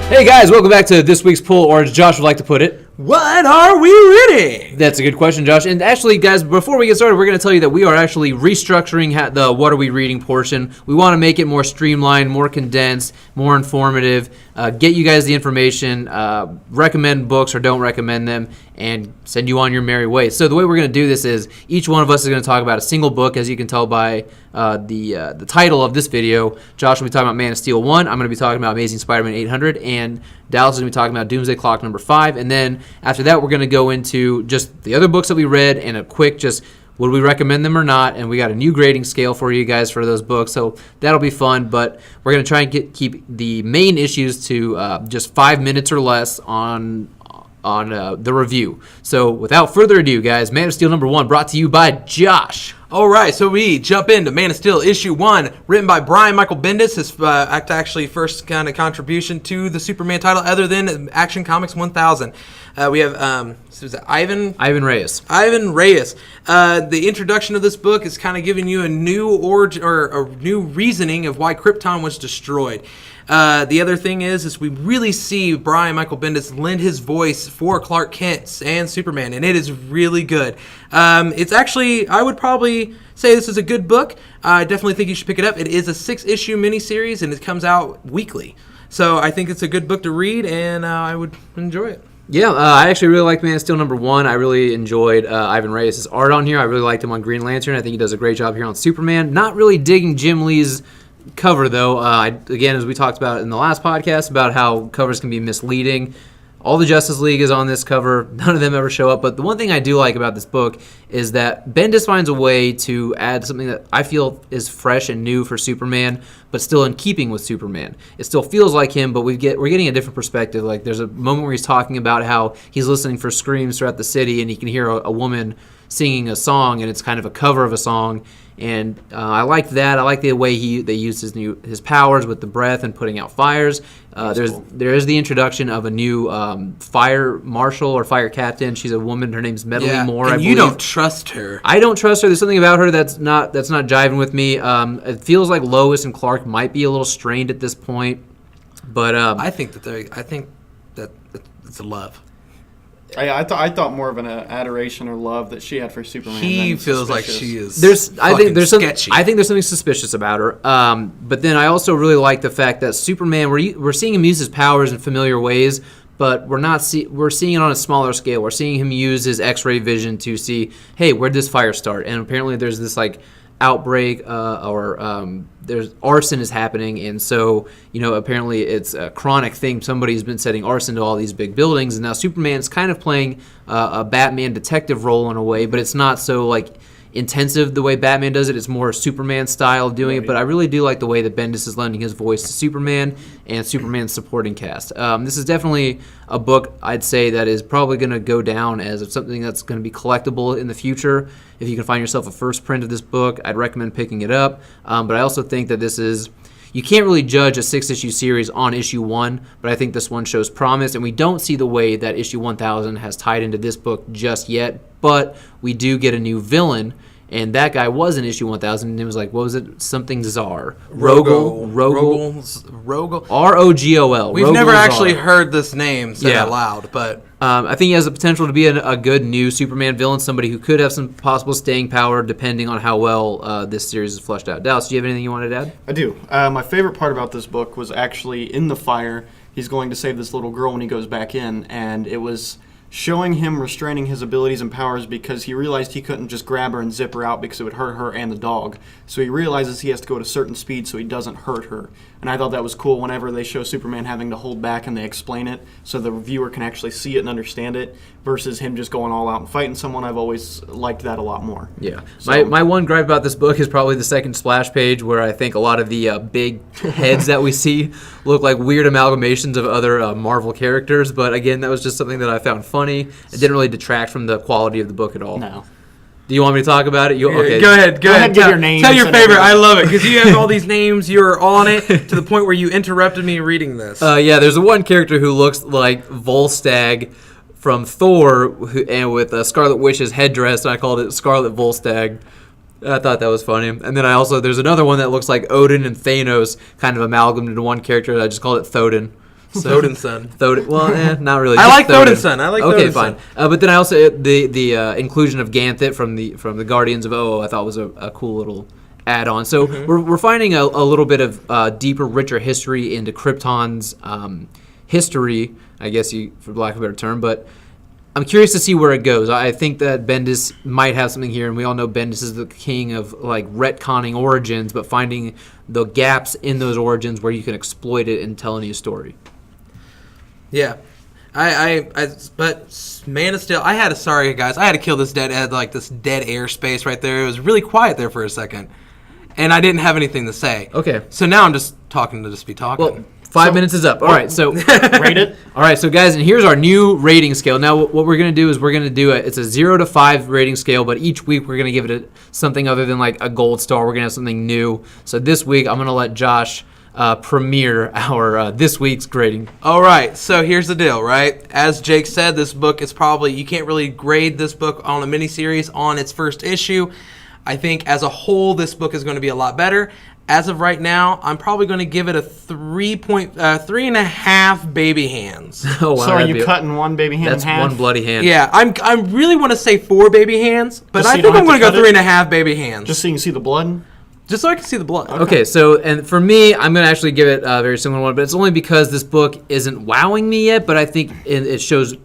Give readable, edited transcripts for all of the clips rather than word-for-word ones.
Hey guys, welcome back to this week's poll, or as Josh would like to put it, what are we reading? That's a good question, Josh. And actually, guys, before we get started, we're going to tell you that we are actually restructuring the What Are We Reading portion. We want to make it more streamlined, more condensed, more informative, get you guys the information, recommend books or don't recommend them, and send you on your merry way. So the way we're going to do this is each one of us is going to talk about a single book, as you can tell by the title of this video. Josh will be talking about Man of Steel 1. I'm going to be talking about Amazing Spider-Man 800, and Dallas is going to be talking about Doomsday Clock number 5. And then after that, we're going to go into just the other books that we read and a quick just would we recommend them or not. And we got a new grading scale for you guys for those books. So that'll be fun. But we're going to try and keep the main issues to just 5 minutes or less on the review. So without further ado, guys, Man of Steel number 1 brought to you by Josh. All right, so we jump into Man of Steel issue 1, written by Brian Michael Bendis. His actually first kind of contribution to the Superman title, other than Action Comics 1000. We have Ivan Reyes. Ivan Reyes. The introduction of this book is kind of giving you a new origin or a new reasoning of why Krypton was destroyed. The other thing is we really see Brian Michael Bendis lend his voice for Clark Kent and Superman, and it is really good. It's actually, I would probably say this is a good book. I definitely think you should pick it up. It is a 6-issue miniseries, and it comes out weekly. So I think it's a good book to read, and I would enjoy it. Yeah, I actually really liked Man of Steel number 1. I really enjoyed Ivan Reyes' art on here. I really liked him on Green Lantern. I think he does a great job here on Superman. Not really digging Jim Lee's cover, though. Again, as we talked about in the last podcast, about how covers can be misleading. All the Justice League is on this cover. None of them ever show up. But the one thing I do like about this book is that Bendis finds a way to add something that I feel is fresh and new for Superman, but still in keeping with Superman. It still feels like him, but we're getting a different perspective. Like there's a moment where he's talking about how he's listening for screams throughout the city, and he can hear a woman singing a song, and it's kind of a cover of a song. And I like that. I like the way they use his powers with the breath and putting out fires. There is the introduction of a new fire marshal or fire captain. She's a woman. Her name's Medley Moore. And I you believe. don't trust her. I don't trust her. There's something about her that's not jiving with me. It feels like Lois and Clark might be a little strained at this point, but I think that it's a love. I thought more of an adoration or love that she had for Superman. He feels like she is. I think there's sketchy. something suspicious about her. But then I also really like the fact that Superman, we're seeing him use his powers in familiar ways, but we're seeing it on a smaller scale. We're seeing him use his X-ray vision to see, hey, where'd this fire start? And apparently there's this like outbreak there's arson is happening, and so apparently it's a chronic thing. Somebody's been setting arson to all these big buildings, and now Superman's kind of playing a Batman detective role in a way, but it's not so like intensive the way Batman does it. It's more Superman style doing it, but I really do like the way that Bendis is lending his voice to Superman and Superman's supporting cast. This is definitely a book I'd say that is probably going to go down as something that's going to be collectible in the future. If you can find yourself a first print of this book, I'd recommend picking it up. But I also think that you can't really judge a 6-issue series on issue 1, but I think this one shows promise, and we don't see the way that issue 1000 has tied into this book just yet, but we do get a new villain, and that guy was in issue 1000, and it was like, what was it? Something Czar. Rogol. R-O-G-O-L. We've never actually heard this name said out loud, but I think he has the potential to be a good new Superman villain, somebody who could have some possible staying power depending on how well this series is fleshed out. Dallas, do you have anything you wanted to add? I do. My favorite part about this book was actually in the fire. He's going to save this little girl when he goes back in, and it was showing him restraining his abilities and powers because he realized he couldn't just grab her and zip her out because it would hurt her and the dog. So he realizes he has to go at a certain speed so he doesn't hurt her. And I thought that was cool whenever they show Superman having to hold back and they explain it so the viewer can actually see it and understand it versus him just going all out and fighting someone. I've always liked that a lot more. Yeah. So, my one gripe about this book is probably the second splash page where I think a lot of the big heads that we see look like weird amalgamations of other Marvel characters. But again, that was just something that I found funny. It didn't really detract from the quality of the book at all. No. Do you want me to talk about it? Okay. Go ahead. Give your names. Tell your favorite. I love it because you have all these names. You're on it to the point where you interrupted me reading this. There's one character who looks like Volstagg from Thor, and with Scarlet Witch's headdress, and I called it Scarlet Volstagg. I thought that was funny. And then there's another one that looks like Odin and Thanos kind of amalgamated into one character. I just called it Thodin. Thoden's son. Not really. I just like Thoden's son. I like okay, Thoden's fine. son. But then I also the inclusion of Ganthet from the Guardians of Oo I thought was a cool little add-on. So we're finding a little bit of deeper, richer history into Krypton's history, I guess, for lack of a better term. But I'm curious to see where it goes. I think that Bendis might have something here, and we all know Bendis is the king of like retconning origins, but finding the gaps in those origins where you can exploit it and tell a new story. Yeah. But Man of Steel, sorry guys, I had to kill this dead air space right there. It was really quiet there for a second, and I didn't have anything to say. Okay. So now I'm just talking to just be talking. Well, 5 minutes is up. All right, so Rate it. All right, so guys, and here's our new rating scale. Now, what we're going to do is we're going to do it's a 0 to 5 rating scale, but each week we're going to give it something other than like a gold star. We're going to have something new. So this week I'm going to let Josh premiere our this week's grading. All right, so here's the deal, right? As Jake said, this book is you can't really grade this book on a miniseries on its first issue. I think as a whole, this book is going to be a lot better. As of right now, I'm probably going to give it a 3.5 baby hands. Oh, wow, So are you cutting one baby hand in half? That's one bloody hand. Yeah, I really want to say 4 baby hands, but Just so I you think don't I'm going to have go to cut 3.5 baby hands. Just so you can see the blood? Just so I can see the blood. Okay, so, and for me, I'm going to actually give it a very similar one, but it's only because this book isn't wowing me yet, but I think it shows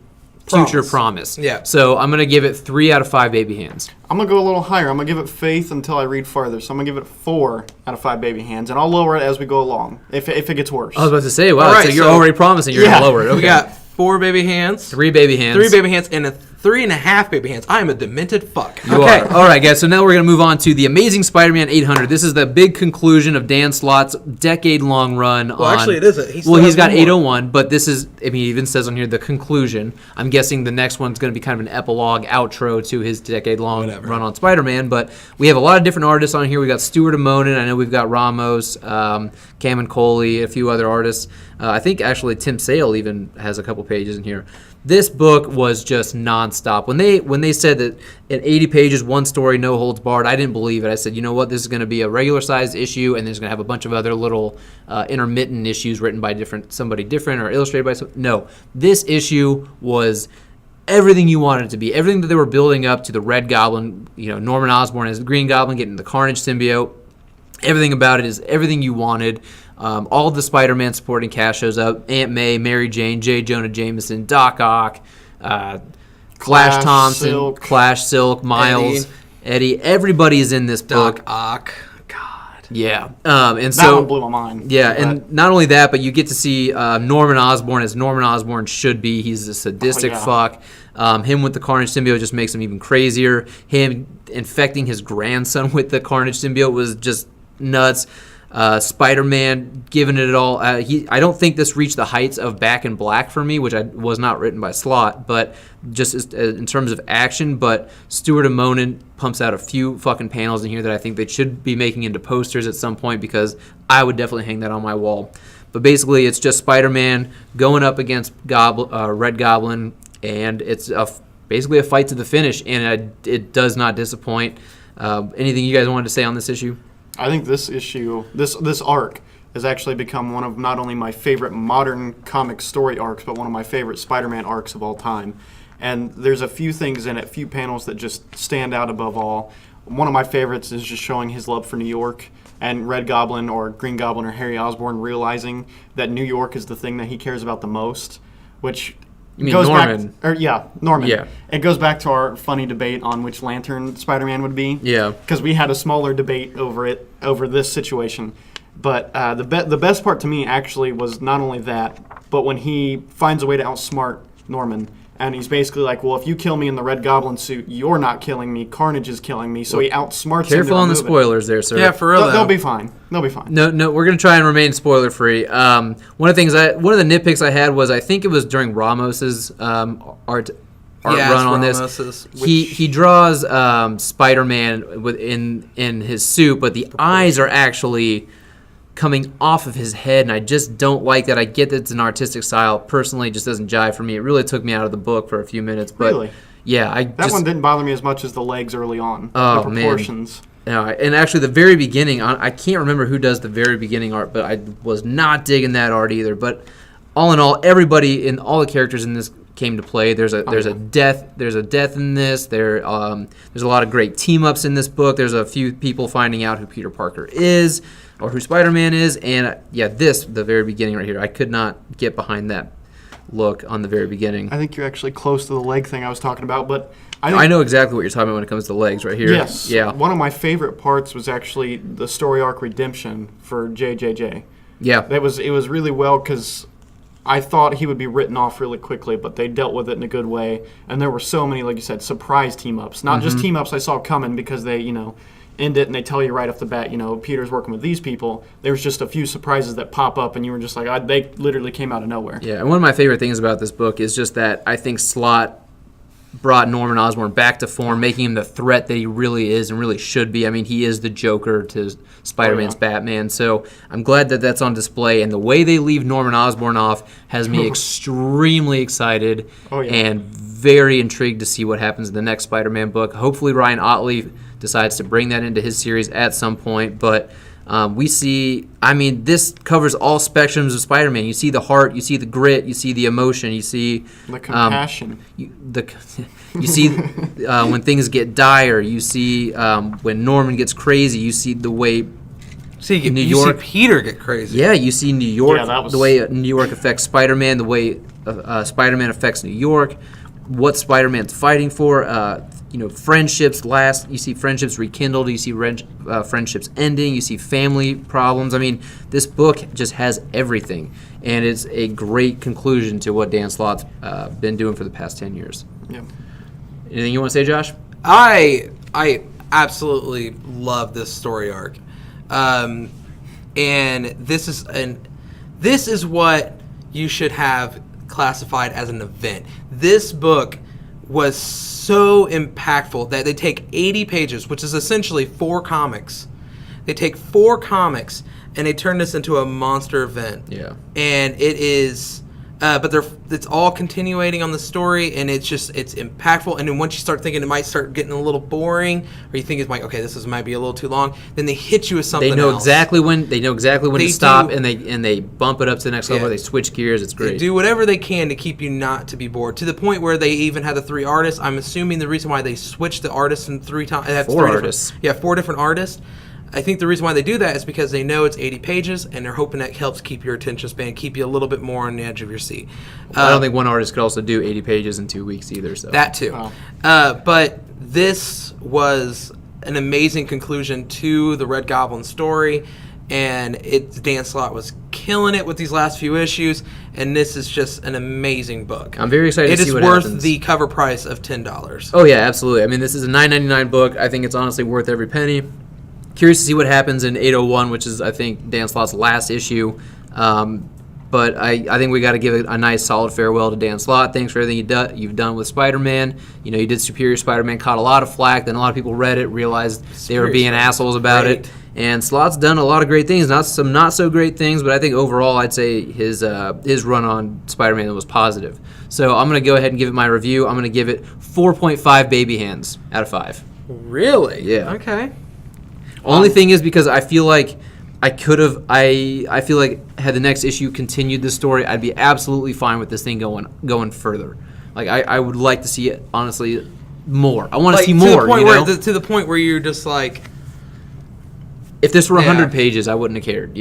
future promise. Yeah. So I'm going to give it 3 out of 5 baby hands. I'm going to go a little higher. I'm going to give it faith until I read farther. So I'm going to give it 4 out of 5 baby hands, and I'll lower it as we go along if it gets worse. I was about to say, wow, All right, so you're so- already promising you're going Yeah. to lower it. Okay. We got 4 baby hands, 3 baby hands. 3 baby hands, and a 3.5 baby hands. I am a demented fuck. You are. All right, guys. So now we're going to move on to the Amazing Spider-Man 800. This is the big conclusion of Dan Slott's decade-long run. Well, actually, it isn't. He's got 801, but this is. I mean, it even says on here the conclusion. I'm guessing the next one's going to be kind of an epilogue, outro to his decade-long run on Spider-Man. But we have a lot of different artists on here. We got Stuart Amonin. I know we've got Ramos, Cam and Coley, a few other artists. I think actually Tim Sale even has a couple pages in here. This book was just nonstop. When they said that at 80 pages, one story, no holds barred, I didn't believe it. I said, you know what, this is going to be a regular-sized issue, and there's going to have a bunch of other little intermittent issues written by somebody different or illustrated by somebody. No, this issue was everything you wanted it to be. Everything that they were building up to the Red Goblin, Norman Osborn as the Green Goblin, getting the Carnage symbiote. Everything about it is everything you wanted. All of the Spider-Man supporting cast shows up. Aunt May, Mary Jane, J. Jonah Jameson, Doc Ock, Flash Thompson, Silk. Silk, Miles, Eddie. Everybody is in this book. Doc Ock. God. Yeah. And That so one blew my mind. yeah, and not only that, but you get to see Norman Osborn as Norman Osborn should be. He's a sadistic fuck. Him with the Carnage symbiote just makes him even crazier. Him infecting his grandson with the Carnage symbiote was just nuts. Spider-Man giving it all. I don't think this reached the heights of Back in Black for me, which was not written by Slott, but just in terms of action. But Stuart Amonin pumps out a few fucking panels in here that I think they should be making into posters at some point, because I would definitely hang that on my wall. But basically, it's just Spider-Man going up against Red Goblin, and it's basically a fight to the finish, and it does not disappoint. Anything you guys wanted to say on this issue? I think this issue, this arc, has actually become one of not only my favorite modern comic story arcs, but one of my favorite Spider-Man arcs of all time. And there's a few things in it, few panels that just stand out above all. One of my favorites is just showing his love for New York, and Red Goblin or Green Goblin or Harry Osborn realizing that New York is the thing that he cares about the most, which... You mean Norman? Norman. Yeah. It goes back to our funny debate on which Lantern Spider-Man would be. Yeah. Because we had a smaller debate over this situation. But the best part to me actually was not only that, but when he finds a way to outsmart Norman. And he's basically like, well, if you kill me in the Red Goblin suit, you're not killing me. Carnage is killing me. So he outsmarts him. Careful on the spoilers there, sir. Yeah, for real. They'll be fine. They'll be fine. No, we're gonna try and remain spoiler free. One of the nitpicks I had was I think it was during Ramos's art run on this. He draws Spider-Man in his suit, but the eyes are actually coming off of his head, and I just don't like that. I get that it's an artistic style. Personally, it just doesn't jive for me. It really took me out of the book for a few minutes. But Really? yeah, That one didn't bother me as much as the legs early on. Oh, the proportions. Man. And actually, the very beginning, I can't remember who does the very beginning art, but I was not digging that art either. But all in all, everybody in all the characters in this came to play. There's a death in this. There's a lot of great team ups in this book. There's a few people finding out who Peter Parker is or who Spider-Man is, and the very beginning right here, I could not get behind that look on the very beginning. I think you're actually close to the leg thing I was talking about, but I know exactly what you're talking about when it comes to legs right here. Yes. Yeah. One of my favorite parts was actually the story arc redemption for JJJ. Yeah. It was really well because I thought he would be written off really quickly, but they dealt with it in a good way. And there were so many, like you said, surprise team-ups. Not just team-ups I saw coming because they, end it and they tell you right off the bat, Peter's working with these people. There was just a few surprises that pop up, and you were just like, they literally came out of nowhere. Yeah, and one of my favorite things about this book is just that I think Slott brought Norman Osborn back to form, making him the threat that he really is and really should be. I mean, he is the Joker to Spider-Man's Batman, so I'm glad that that's on display. And the way they leave Norman Osborn off has me extremely excited and very intrigued to see what happens in the next Spider-Man book. Hopefully Ryan Ottley decides to bring that into his series at some point, but we see, this covers all spectrums of Spider-Man. You see the heart, you see the grit, you see the emotion, you see the compassion. You see when things get dire. You see when Norman gets crazy. You see the way New York. See Peter get crazy. Yeah, you see New York. Yeah, the way New York affects Spider-Man. The way Spider-Man affects New York. What Spider-Man's fighting for. Friendships last. You see friendships rekindled. You see friendships ending. You see family problems. This book just has everything, and it's a great conclusion to what Dan Slott's been doing for the past 10 years. Yeah. Anything you want to say, Josh? I absolutely love this story arc, and this is what you should have classified as an event. This book was so impactful that they take 80 pages, which is essentially 4 comics. They take 4 comics and they turn this into a monster event. Yeah. And it is, but it's all continuating on the story, and it's impactful. And then once you start thinking it might start getting a little boring, or you think it's like, okay, this might be a little too long, then they hit you with something else. They know exactly when to stop, and they bump it up to the next level. Yeah. They switch gears. It's great. They do whatever they can to keep you not to be bored, to the point where they even had the 3 artists. I'm assuming the reason why they switched the artists in 3 times. 4 artists. 4 different artists. I think the reason why they do that is because they know it's 80 pages, and they're hoping that helps keep your attention span, keep you a little bit more on the edge of your seat. I don't think one artist could also do 80 pages in 2 weeks either. So that too. Wow. But this was an amazing conclusion to the Red Goblin story, and Dan Slott was killing it with these last few issues, and this is just an amazing book. I'm very excited to see what happens. It is worth the cover price of $10. Oh yeah, absolutely. This is a $9.99 book. I think it's honestly worth every penny. Curious to see what happens in 801, which is, I think, Dan Slott's last issue. But I think we got to give a nice, solid farewell to Dan Slott. Thanks for everything you've done with Spider-Man. You did Superior Spider-Man, caught a lot of flack. Then a lot of people read it, realized they were being assholes about it. And Slott's done a lot of great things, not so great things, but I think overall I'd say his run on Spider-Man was positive. So I'm going to go ahead and give it my review. I'm going to give it 4.5 baby hands out of 5. Really? Yeah. Okay. Only thing is because I feel like I feel like had the next issue continued the story, I'd be absolutely fine with this thing going further. Like I would like to see it, honestly, more. I want to see more. To the point where you're just like, if this were 100 pages, I wouldn't have cared.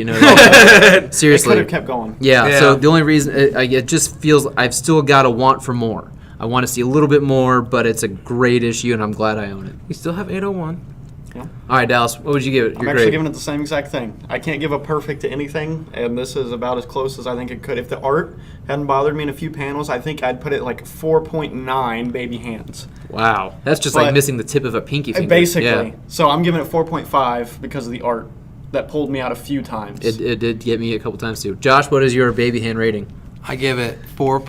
Seriously, it could have kept going. Yeah. So the only reason it just feels I've still got a want for more. I want to see a little bit more, but it's a great issue, and I'm glad I own it. You still have 801. Yeah. All right, Dallas, what would you give it? I'm actually giving it the same exact thing. I can't give a perfect to anything, and this is about as close as I think it could. If the art hadn't bothered me in a few panels, I think I'd put it like 4.9 baby hands. Wow. That's just like missing the tip of a pinky finger. Basically. Yeah. So I'm giving it 4.5 because of the art that pulled me out a few times. It did get me a couple times, too. Josh, what is your baby hand rating? I give it 4.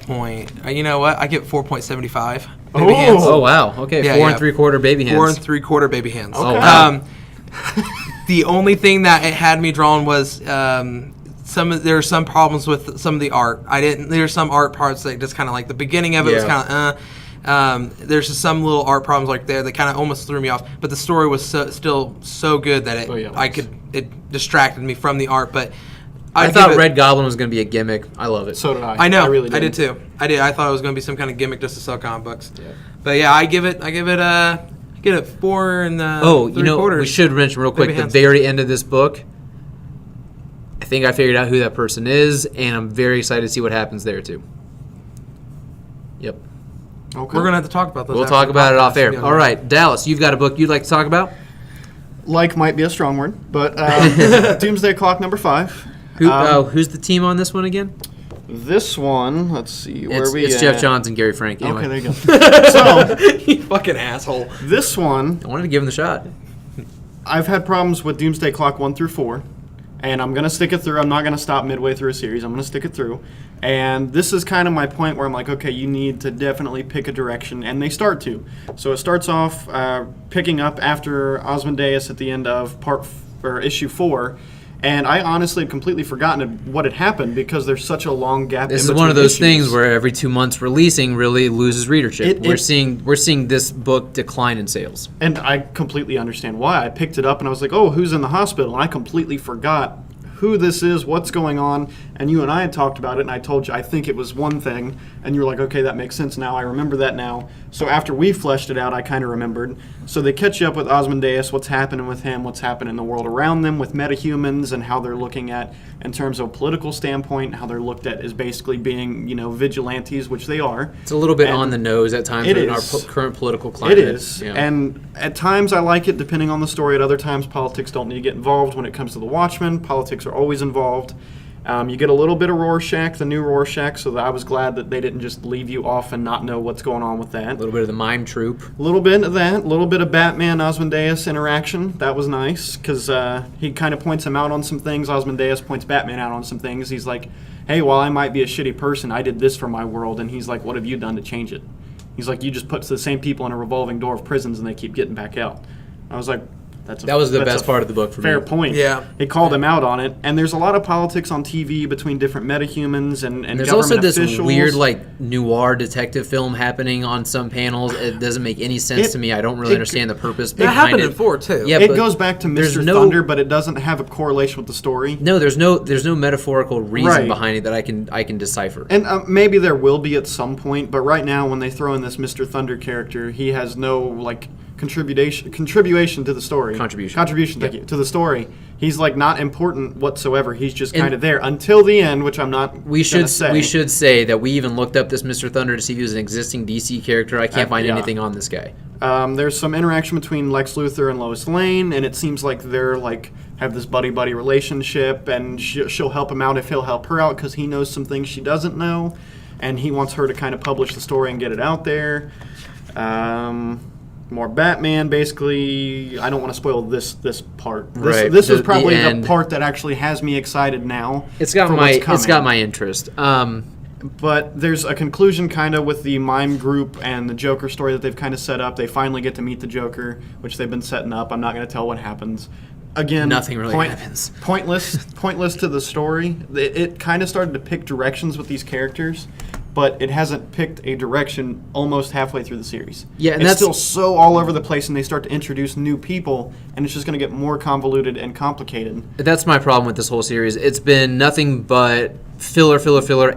You know what? I give it 4.75. Oh, wow. Okay, 4 3/4 baby hands. 4 3/4 baby hands. Okay. Oh, wow. The only thing that it had me drawn was there are some problems with some of the art. There's some art parts that just kind of like the beginning of it was kind of there's just some little art problems like there that kind of almost threw me off. But the story was still so good that it distracted me from the art. But I thought Red Goblin was going to be a gimmick. I love it. So did I. I know. I really did. I did too. I thought it was going to be some kind of gimmick just to sell comic books. Yeah. But yeah, I give it 4 and you know, we should mention real quick the very end of this book. I think I figured out who that person is, and I'm very excited to see what happens there too. Yep. Okay. We're gonna have to talk about those. We'll after talk the about it podcast. off air. Yeah. All right, Dallas, you've got a book you'd like to talk about? Like might be a strong word, but Doomsday Clock number 5. Who's the team on this one again? This one, let's see, It's Jeff Johns and Gary Frank. Anyway. Okay, there you go. So, You fucking asshole. this one, I wanted to give him the shot. I've had problems with Doomsday Clock 1 through 4, and I'm going to stick it through. I'm not going to stop midway through a series. I'm going to stick it through. And this is kind of my point where I'm like, okay, you need to definitely pick a direction, and they start to. So it starts off picking up after Ozymandias at the end of issue 4, and I honestly had completely forgotten what had happened because there's such a long gap. This in is one of those between issues. things where every 2 months releasing really loses readership. We're seeing this book decline in sales. And I completely understand why. I picked it up and I was like, oh, who's in the hospital? And I completely forgot who this is, what's going on. And you and I had talked about it, and I told you I think it was one thing. And you were like, okay, that makes sense now. I remember that now. So after we fleshed it out, I kind of remembered. So they catch you up with Ozymandias, what's happening with him, what's happening in the world around them with metahumans, and how they're looking at, in terms of a political standpoint, how they're looked at as basically being, vigilantes, which they are. It's a little bit on the nose at times in our current political climate. It is. Yeah. And at times I like it, depending on the story. At other times, politics don't need to get involved. When it comes to the Watchmen, politics are always involved. You get a little bit of Rorschach, the new Rorschach, so that I was glad that they didn't just leave you off and not know what's going on with that. A little bit of the mime troupe. A little bit of that, a little bit of Batman-Ozymandias interaction. That was nice, because he kind of points him out on some things. Ozymandias points Batman out on some things. He's like, hey, while I might be a shitty person, I did this for my world. And he's like, what have you done to change it? He's like, you just put the same people in a revolving door of prisons and they keep getting back out. I was like, that was the best part of the book for me. Fair point. Yeah. He called him out on it. And there's a lot of politics on TV between different metahumans and There's government also this officials. weird, noir detective film happening on some panels. It doesn't make any sense to me. I don't really understand the purpose behind it. That happened in 4 too. Yeah, It but goes back to Mr. no- Thunder, but it doesn't have a correlation with the story. No, there's no metaphorical reason Right. behind it that I can decipher. And maybe there will be at some point, but right now when they throw in this Mr. Thunder character, he has no contribution to the story. Contribution, thank you, to the story. He's not important whatsoever. He's just kind of there until the end, which I'm not. We should say that we even looked up this Mr. Thunder to see if he was an existing DC character. I can't find anything on this guy. There's some interaction between Lex Luthor and Lois Lane, and it seems like they're have this buddy-buddy relationship, and she'll help him out if he'll help her out because he knows some things she doesn't know, and he wants her to kind of publish the story and get it out there. More Batman, basically. I don't want to spoil this part. This is probably the part that actually has me excited now. It's got my interest. But there's a conclusion kind of with the mime group and the Joker story that they've kind of set up. They finally get to meet the Joker, which they've been setting up. I'm not going to tell what happens. Again, nothing really happens. Pointless to the story. It kind of started to pick directions with these characters, but it hasn't picked a direction almost halfway through the series. Yeah, and it's that's still so all over the place, and they start to introduce new people, and it's just going to get more convoluted and complicated. That's my problem with this whole series. It's been nothing but filler,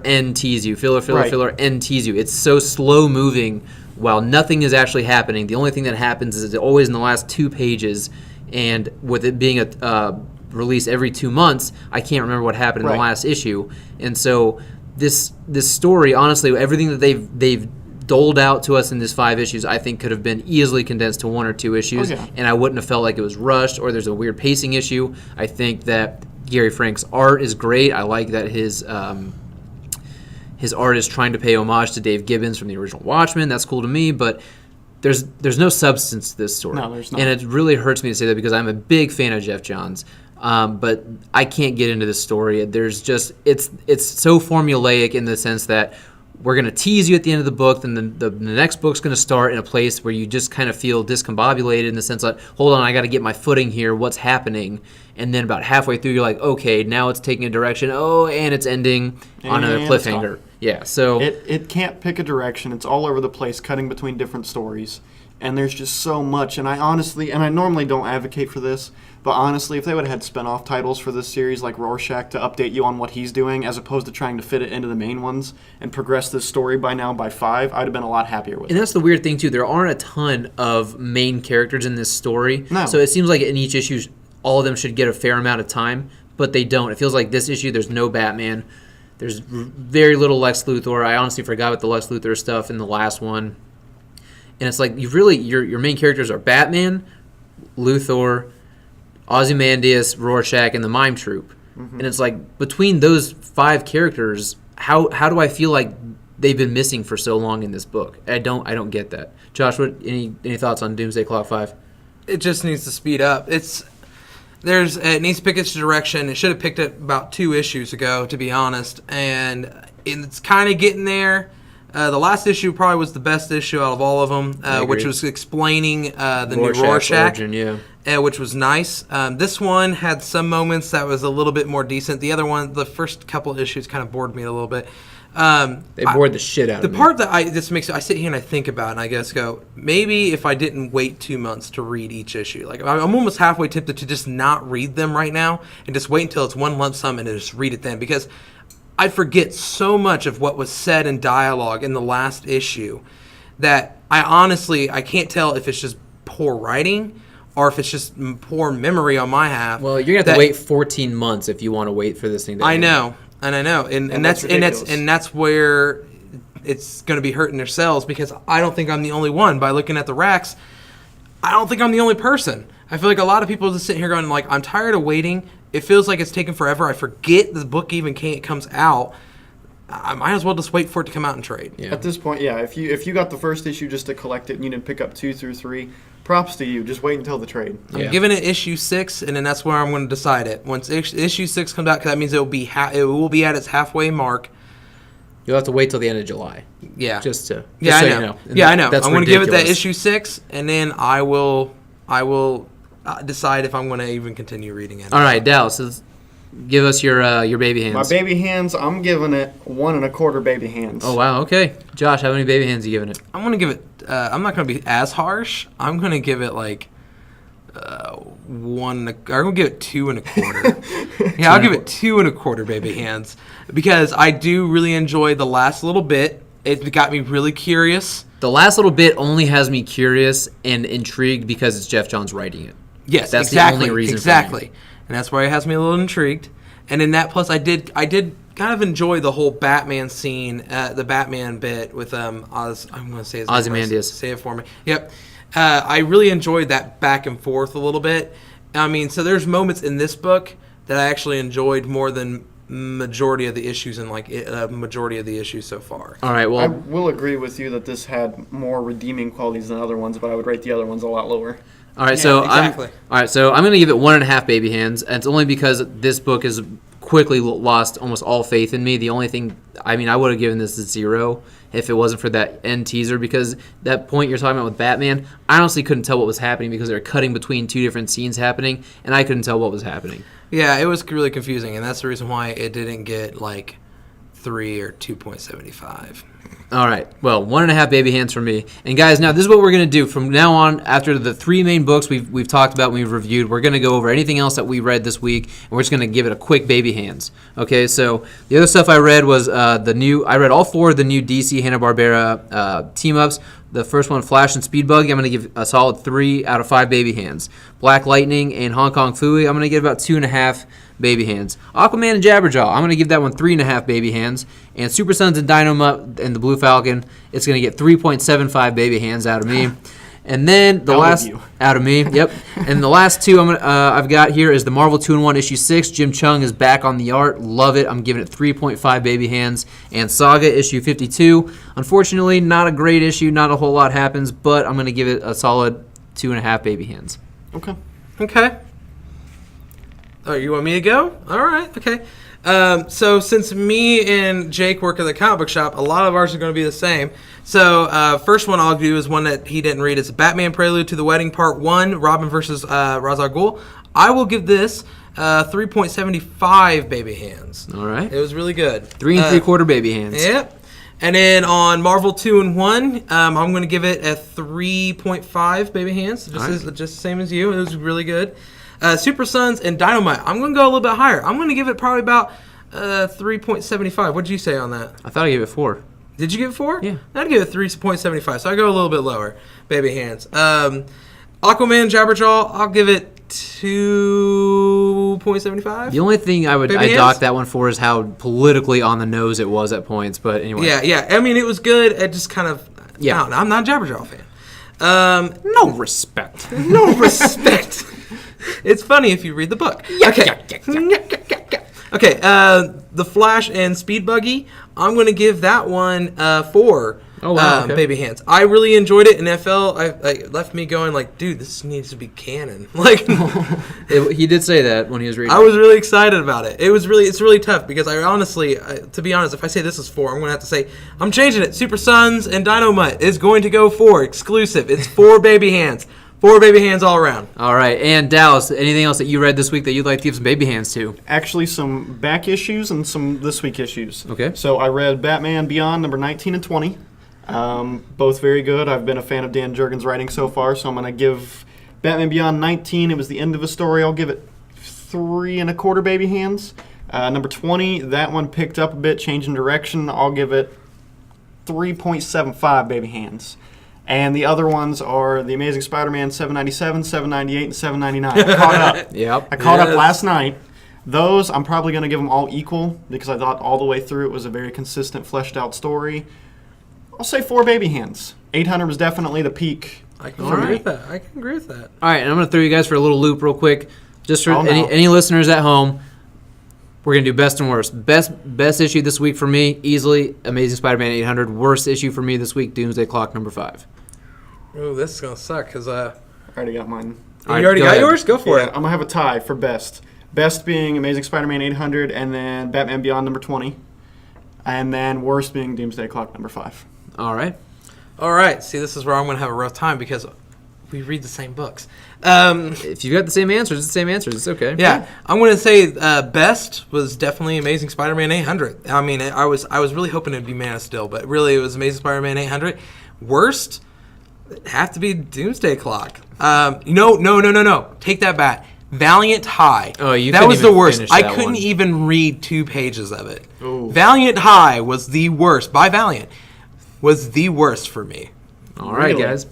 and tease you. Filler, and tease you. It's so slow moving while nothing is actually happening. The only thing that happens is it's always in the last 2 pages, and with it being a release every 2 months, I can't remember what happened in the last issue. And so this story, honestly, everything that they've doled out to us in these 5 issues, I think could have been easily condensed to 1 or 2 issues, and I wouldn't have felt like it was rushed or there's a weird pacing issue. I think that Gary Frank's art is great. I like that his art is trying to pay homage to Dave Gibbons from the original Watchmen. That's cool to me, but there's no substance to this story. No, there's not. And it really hurts me to say that because I'm a big fan of Jeff Johns. But I can't get into this story. There's just it's so formulaic in the sense that we're going to tease you at the end of the book, then the next book's going to start in a place where you just kind of feel discombobulated in the sense that, hold on, I got to get my footing here, what's happening? And then about halfway through, you're like, okay, now it's taking a direction, and it's ending on a cliffhanger. Yeah, so it can't pick a direction. It's all over the place, cutting between different stories. and there's just so much. And I normally don't advocate for this, but honestly, if they would have had spin-off titles for this series like Rorschach to update you on what he's doing, as opposed to trying to fit it into the main ones and progress this story by 5, I'd have been a lot happier with it. And that's the weird thing, too. There aren't a ton of main characters in this story. No. So it seems like in each issue, all of them should get a fair amount of time, but they don't. It feels like this issue, there's no Batman. There's very little Lex Luthor. I honestly forgot about the Lex Luthor stuff in the last one. And it's like, your main characters are Batman, Luthor, Ozymandias, Rorschach, and the Mime Troupe. Mm-hmm. And it's like, between those 5 characters, how do I feel like they've been missing for so long in this book? I don't get that. Josh, any thoughts on Doomsday Clock 5? It just needs to speed up. It needs to pick its direction. It should have picked it about 2 issues ago, to be honest. And it's kind of getting there. The last issue probably was the best issue out of all of them, which was explaining the new Rorschach, origin, which was nice. This one had some moments that was a little bit more decent. The other one, the first couple issues, kind of bored me a little bit. They bored the shit out of me. The part that I sit here and I think about, and I guess go, maybe if I didn't wait 2 months to read each issue, like I'm almost halfway tempted to just not read them right now and just wait until it's one lump sum and just read it then, because I forget so much of what was said in dialogue in the last issue that I can't tell if it's just poor writing or if it's just poor memory on my half. Well, you're gonna have to wait 14 months if you want to wait for this thing to end. I know, and that's where it's going to be hurting their sales, because I don't think I'm the only one. By looking at the racks, I don't think I'm the only person. I feel like a lot of people just sitting here going like, I'm tired of waiting. It feels like it's taking forever. I forget the book even comes out. I might as well just wait for it to come out and trade. Yeah. At this point, yeah, if you got the first issue just to collect it and you didn't pick up 2 through 3, props to you. Just wait until the trade. I'm giving it issue 6, and then that's where I'm going to decide it. Once issue 6 comes out, because that means it will be at its halfway mark. You'll have to wait till the end of July. Yeah. Just so I know. you know. Yeah, I know. That's I'm going to give it that ridiculous. issue 6, and then I will decide if I'm going to even continue reading it. All right, Dallas, give us your baby hands. My baby hands, I'm giving it 1 1/4 baby hands. Oh, wow, okay. Josh, how many baby hands are you giving it? I'm going to give it, I'm not going to be as harsh. I'm going to give it like 1, I'm going to give it 2 1/4. Yeah, I'll give it 2 1/4 baby hands, because I do really enjoy the last little bit. It got me really curious. The last little bit only has me curious and intrigued because it's Jeff Johns writing it. Yes, that's exactly, the only reason. Exactly, and that's why it has me a little intrigued. And in that, plus I did kind of enjoy the whole Batman scene, the Batman bit with I'm going to say his name. Ozymandias. Say it for me. Yep. I really enjoyed that back and forth a little bit. I mean, so there's moments in this book that I actually enjoyed more than majority of the issues and majority of the issues so far. All right, well, I will agree with you that this had more redeeming qualities than other ones, but I would rate the other ones a lot lower. All right, so exactly. I'm going to give it 1.5 baby hands, and it's only because this book has quickly lost almost all faith in me. The only thing, I would have given this a 0 if it wasn't for that end teaser, because that point you're talking about with Batman, I honestly couldn't tell what was happening because they were cutting between 2 different scenes happening, and I couldn't tell what was happening. Yeah, it was really confusing, and that's the reason why it didn't get like 3 or 2.75. All right. Well, 1.5 baby hands from me. And guys, now this is what we're going to do. From now on, after the 3 main books we've talked about and we've reviewed, we're going to go over anything else that we read this week, and we're just going to give it a quick baby hands. Okay, so the other stuff I read was I read all 4 of the new DC Hanna-Barbera team-ups. The first one, Flash and Speedbug, I'm going to give a solid 3 out of 5 baby hands. Black Lightning and Hong Kong Phooey, I'm going to give about 2.5 baby hands. Aquaman and Jabberjaw, I'm going to give that one 3.5 baby hands. And Super Sons and Dynamite and the Blue Falcon, it's going to get 3.75 baby hands out of me. And then out of me, yep. And the last 2 I've got here is the Marvel 2-in-1 issue 6. Jim Chung is back on the art, love it. I'm giving it 3.5 baby hands. And Saga issue 52. Unfortunately, not a great issue, not a whole lot happens, but I'm going to give it a solid 2.5 baby hands. Okay. Oh, you want me to go? All right. Okay. So since me and Jake work at the comic book shop, a lot of ours are going to be the same. So first one I'll do is one that he didn't read. It's Batman Prelude to the Wedding Part 1, Robin versus Ra's al Ghul. I will give this 3.75 baby hands. All right. It was really good. 3 3/4 baby hands. Yep. And then on Marvel 2-in-1, I'm going to give it a 3.5 baby hands, just the same as you. It was really good. Super Sons and Dynamite, I'm going to go a little bit higher. I'm going to give it probably about 3.75. What did you say on that? I thought I gave it 4. Did you give it 4? Yeah. I'd give it 3.75, so I go a little bit lower. Baby hands. Aquaman Jabberjaw, I'll give it 2.75. The only thing I'd dock that one for is how politically on the nose it was at points. But anyway. Yeah. I mean, it was good. It just kind of, I don't know. I'm not a Jabberjaw fan. No respect. No respect. It's funny if you read the book. Okay, The Flash and Speed Buggy, I'm going to give that one 4 baby hands. I really enjoyed it, and it left me going like, dude, this needs to be canon. Like, He did say that when he was reading. I was really excited about it. It's really tough because I honestly, to be honest, if I say this is 4, I'm going to have to say, I'm changing it. Super Sons and Dynamite is going to go 4, exclusive. It's 4 baby hands. 4 baby hands all around. All right. And Dallas, anything else that you read this week that you'd like to give some baby hands to? Actually, some back issues and some this week issues. Okay. So I read Batman Beyond number 19 and 20. Both very good. I've been a fan of Dan Jurgens' writing so far, so I'm going to give Batman Beyond 19. It was the end of a story. I'll give it 3 1/4 baby hands. Number 20, that one picked up a bit, changing direction. I'll give it 3.75 baby hands. And the other ones are The Amazing Spider-Man 797, 798, and 799. I caught up. Yep. I caught up last night. Those, I'm probably going to give them all equal because I thought all the way through it was a very consistent, fleshed-out story. I'll say 4 baby hands. 800 was definitely the peak. I can agree with that. All right, and I'm going to throw you guys for a little loop real quick. Just for Oh, no. any listeners at home, we're going to do best and worst. Best issue this week for me, easily, Amazing Spider-Man 800. Worst issue for me this week, Doomsday Clock number 5. Oh, this is going to suck because I already got mine. you already got yours? Go for Yeah, it. I'm going to have a tie for best. Best being Amazing Spider-Man 800, and then Batman Beyond number 20. And then worst being Doomsday Clock number 5. All right. All right. See, this is where I'm going to have a rough time because we read the same books. If you've got the same answers, it's the same answers. It's okay. Yeah, I'm going to say best was definitely Amazing Spider-Man 800. I mean, I was really hoping it'd be Man of Steel, but really it was Amazing Spider-Man 800. Worst, it'd have to be Doomsday Clock. No. Take that back. Valiant High. Oh, you that couldn't was even the worst. finish I that couldn't one. even read 2 pages of it. Ooh. Valiant High was the worst. By Valiant was the worst for me. All right, Really? guys.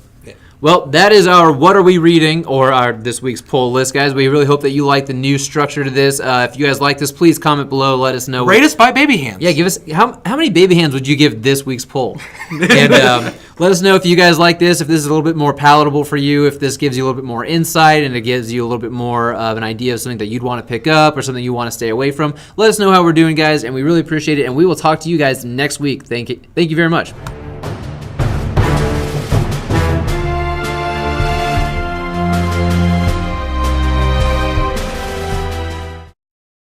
Well, that is our What Are We Reading, or our this week's poll list, guys. We really hope that you like the new structure to this. If you guys like this, please comment below. Let us know. Rate us by baby hands. Yeah, give us how many baby hands would you give this week's poll? And let us know if you guys like this, if this is a little bit more palatable for you, if this gives you a little bit more insight and it gives you a little bit more of an idea of something that you'd want to pick up or something you want to stay away from. Let us know how we're doing, guys, and we really appreciate it. And we will talk to you guys next week. Thank you very much.